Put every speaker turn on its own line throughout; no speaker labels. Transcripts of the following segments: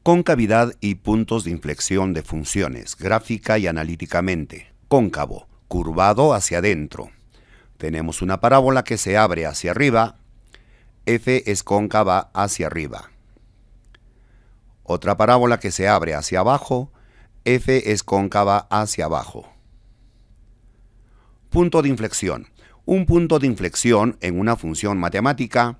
Concavidad y puntos de inflexión de funciones, gráfica y analíticamente. Cóncavo, curvado hacia adentro. Tenemos una parábola que se abre hacia arriba, f es cóncava hacia arriba. Otra parábola que se abre hacia abajo, f es cóncava hacia abajo. Punto de inflexión. Un punto de inflexión en una función matemática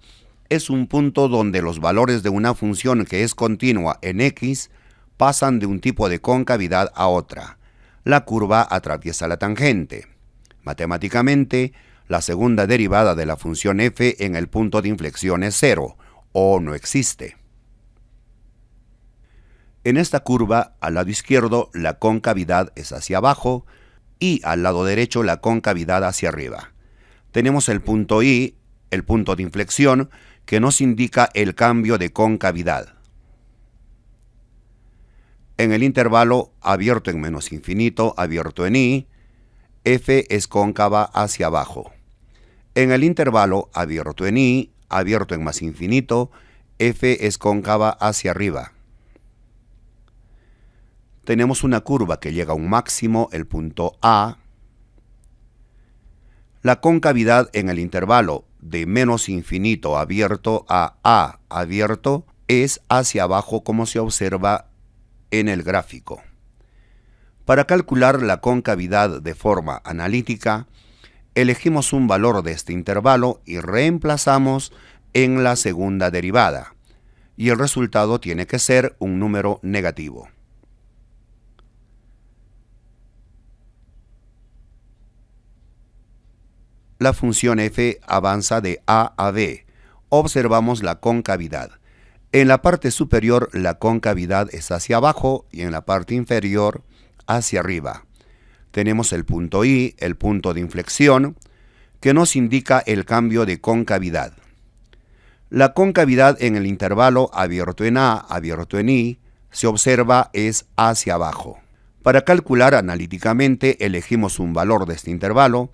es un punto donde los valores de una función que es continua en x pasan de un tipo de concavidad a otra. La curva atraviesa la tangente. Matemáticamente, la segunda derivada de la función f en el punto de inflexión es 0, o no existe. En esta curva, al lado izquierdo, la concavidad es hacia abajo y al lado derecho la concavidad hacia arriba. Tenemos el punto I, el punto de inflexión, que nos indica el cambio de concavidad. En el intervalo abierto en menos infinito, abierto en I, f es cóncava hacia abajo. En el intervalo abierto en I, abierto en más infinito, f es cóncava hacia arriba. Tenemos una curva que llega a un máximo, el punto A. La concavidad en el intervalo de menos infinito abierto a A abierto es hacia abajo como se observa en el gráfico. Para calcular la concavidad de forma analítica, elegimos un valor de este intervalo y reemplazamos en la segunda derivada, y el resultado tiene que ser un número negativo. La función f avanza de A a B. Observamos la concavidad. En la parte superior la concavidad es hacia abajo y en la parte inferior hacia arriba. Tenemos el punto I, el punto de inflexión, que nos indica el cambio de concavidad. La concavidad en el intervalo abierto en A, abierto en I, se observa es hacia abajo. Para calcular analíticamente elegimos un valor de este intervalo,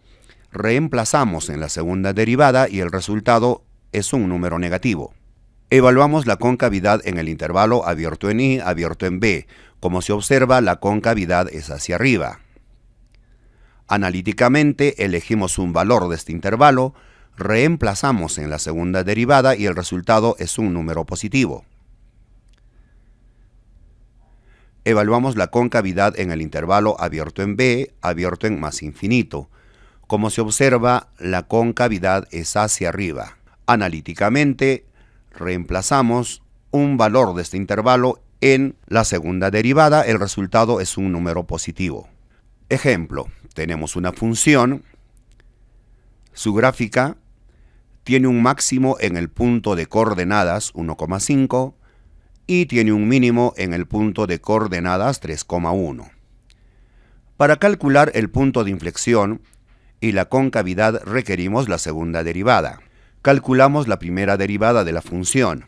reemplazamos en la segunda derivada y el resultado es un número negativo. Evaluamos la concavidad en el intervalo abierto en I, abierto en B. Como se observa, la concavidad es hacia arriba. Analíticamente elegimos un valor de este intervalo, reemplazamos en la segunda derivada y el resultado es un número positivo. Evaluamos la concavidad en el intervalo abierto en B, abierto en más infinito. Como se observa, la concavidad es hacia arriba. Analíticamente, reemplazamos un valor de este intervalo en la segunda derivada, el resultado es un número positivo. Ejemplo, tenemos una función, su gráfica tiene un máximo en el punto de coordenadas 1,5 y tiene un mínimo en el punto de coordenadas 3,1. Para calcular el punto de inflexión y la concavidad requerimos la segunda derivada. Calculamos la primera derivada de la función.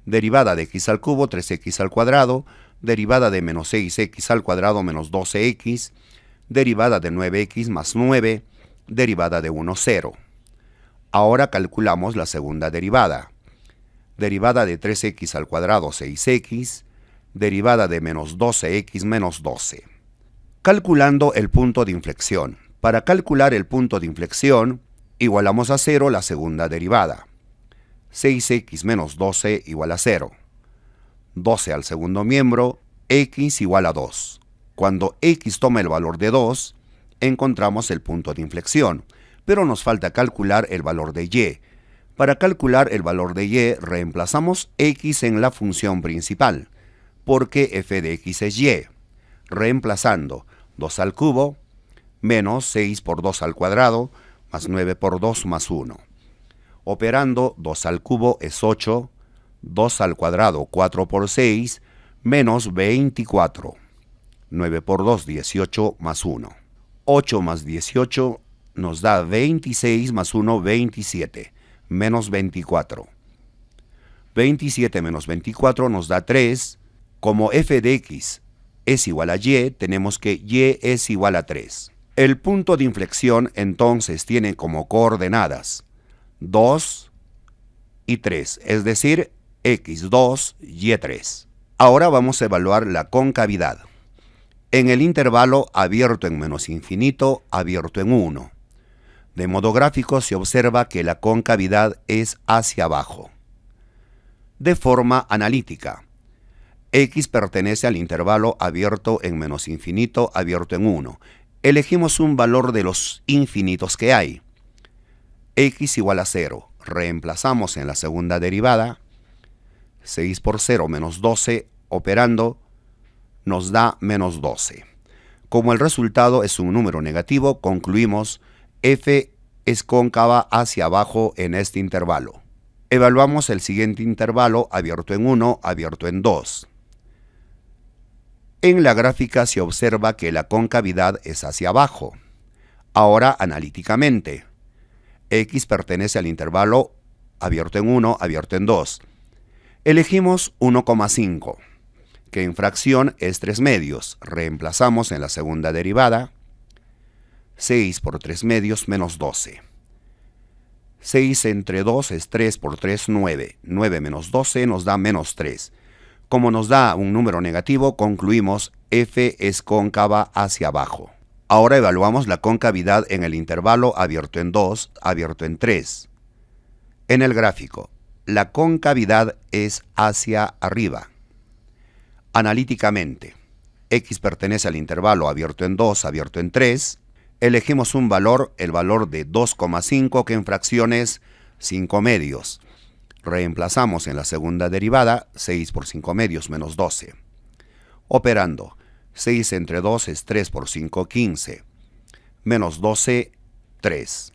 Derivada de x al cubo, 3x al cuadrado, derivada de menos 6x al cuadrado menos 12x, derivada de 9x más 9, derivada de 1, 0. Ahora calculamos la segunda derivada. Derivada de 3x al cuadrado, 6x, derivada de menos 12x menos 12. Calculando el punto de inflexión. Para calcular el punto de inflexión, igualamos a 0 la segunda derivada. 6x menos 12 igual a 0. 12 al segundo miembro, x igual a 2. Cuando x toma el valor de 2, encontramos el punto de inflexión, pero nos falta calcular el valor de y. Para calcular el valor de y, reemplazamos x en la función principal, porque f de x es y. Reemplazando 2 al cubo, menos 6 por 2 al cuadrado, más 9 por 2 más 1. Operando 2 al cubo es 8, 2 al cuadrado 4 por 6, menos 24. 9 por 2, 18 más 1. 8 más 18 nos da 26 más 1, 27, menos 24. 27 menos 24 nos da 3. Como f de x es igual a y, tenemos que y es igual a 3. El punto de inflexión entonces tiene como coordenadas 2 y 3, es decir, x2, y3. Ahora vamos a evaluar la concavidad. En el intervalo abierto en menos infinito, abierto en 1. De modo gráfico se observa que la concavidad es hacia abajo. De forma analítica, X pertenece al intervalo abierto en menos infinito, abierto en 1. Elegimos un valor de los infinitos que hay. X igual a 0. Reemplazamos en la segunda derivada. 6 por 0 menos 12, operando, nos da menos 12. Como el resultado es un número negativo, concluimos f es cóncava hacia abajo en este intervalo. Evaluamos el siguiente intervalo abierto en 1, abierto en 2. En la gráfica se observa que la concavidad es hacia abajo. Ahora analíticamente, X pertenece al intervalo abierto en 1, abierto en 2. Elegimos 1,5, que en fracción es 3 medios. Reemplazamos en la segunda derivada. 6 por 3 medios menos 12. 6 entre 2 es 3 por 3, 9. 9 menos 12 nos da menos 3. Como nos da un número negativo, concluimos f es cóncava hacia abajo. Ahora evaluamos la concavidad en el intervalo abierto en 2, abierto en 3. En el gráfico, la concavidad es hacia arriba. Analíticamente, X pertenece al intervalo abierto en 2, abierto en 3. Elegimos un valor, el valor de 2,5, que en fracción es 5 medios. Reemplazamos en la segunda derivada, 6 por 5 medios menos 12. Operando, 6 entre 2 es 3 por 5, 15. Menos 12, 3.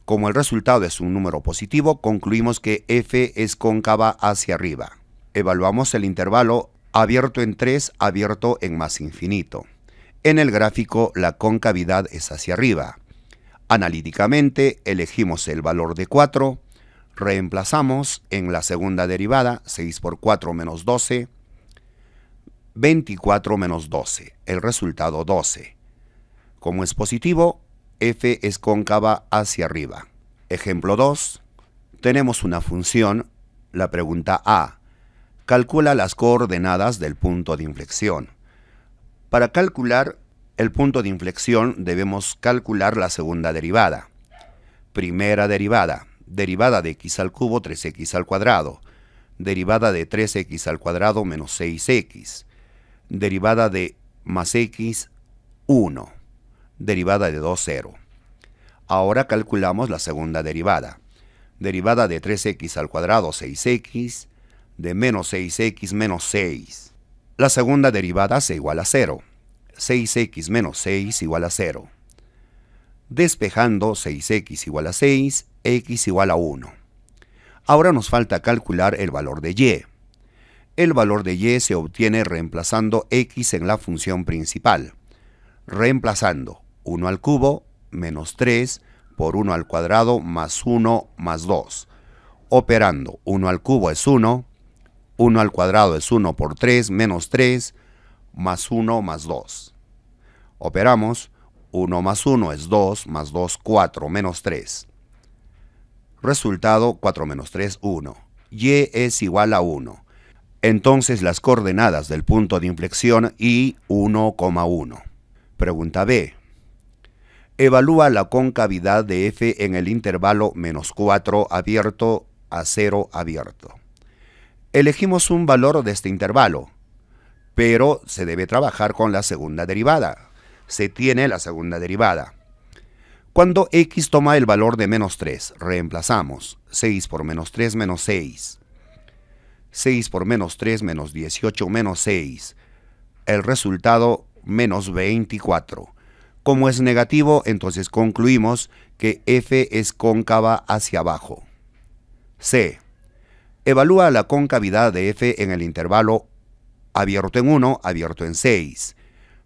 Como el resultado es un número positivo, concluimos que f es cóncava hacia arriba. Evaluamos el intervalo abierto en 3, abierto en más infinito. En el gráfico, la concavidad es hacia arriba. Analíticamente, elegimos el valor de 4. Reemplazamos en la segunda derivada, 6 por 4 menos 12, 24 menos 12, el resultado 12. Como es positivo, f es cóncava hacia arriba. Ejemplo 2, tenemos una función, la pregunta A, calcula las coordenadas del punto de inflexión. Para calcular el punto de inflexión debemos calcular la segunda derivada. Primera derivada. Derivada de x al cubo, 3x al cuadrado. Derivada de 3x al cuadrado menos 6x. Derivada de más x, 1. Derivada de 2, 0. Ahora calculamos la segunda derivada. Derivada de 3x al cuadrado, 6x. De menos 6x menos 6. La segunda derivada se iguala a 0. 6x menos 6 igual a 0. Despejando, 6x igual a 6, x igual a 1. Ahora nos falta calcular el valor de y. El valor de y se obtiene reemplazando x en la función principal. Reemplazando 1 al cubo menos 3 por 1 al cuadrado más 1 más 2. Operando 1 al cubo es 1, 1 al cuadrado es 1 por 3 menos 3 más 1 más 2. Operamos 1 más 1 es 2, más 2, 4, menos 3. Resultado 4 menos 3, 1. Y es igual a 1. Entonces las coordenadas del punto de inflexión y 1,1. Pregunta B. Evalúa la concavidad de f en el intervalo menos 4 abierto a 0 abierto. Elegimos un valor de este intervalo, pero se debe trabajar con la segunda derivada. Se tiene la segunda derivada. Cuando x toma el valor de menos 3, reemplazamos 6 por menos 3 menos 6. 6 por menos 3 menos 18 menos 6. El resultado menos 24. Como es negativo, entonces concluimos que f es cóncava hacia abajo. C. Evalúa la concavidad de f en el intervalo abierto en 1, abierto en 6.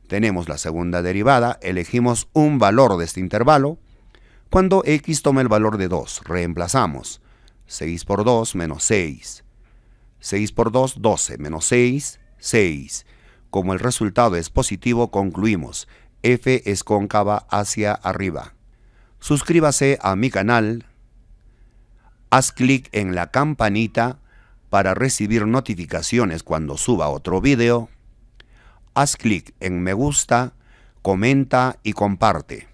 Tenemos la segunda derivada, elegimos un valor de este intervalo. Cuando x toma el valor de 2, reemplazamos 6 por 2 menos 6. 6 por 2, 12, menos 6, 6. Como el resultado es positivo, concluimos f es cóncava hacia arriba. Suscríbase a mi canal, haz clic en la campanita para recibir notificaciones cuando suba otro video. Haz clic en me gusta, comenta y comparte.